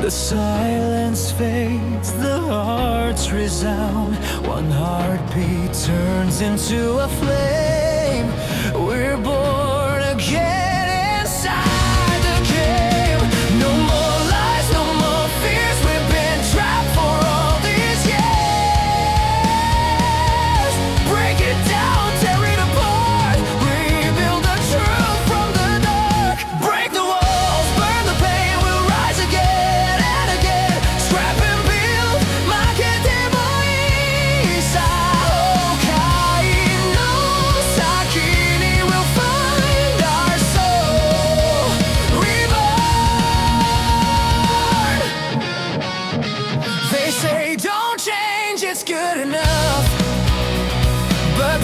The silence fades, the hearts resound. One heartbeat turns into a flame. We're born again inside the game. No more lies, no more fears. We've been trapped for all these years. Break it down, tear it apart. Rebuild the truth from the dark. Break the walls, burn the pain. We'll rise again and again. Scrap and build. 負けてもいいさ。崩壊の先に we'll find our soul. Reborn. They say don't change, it's good enough. But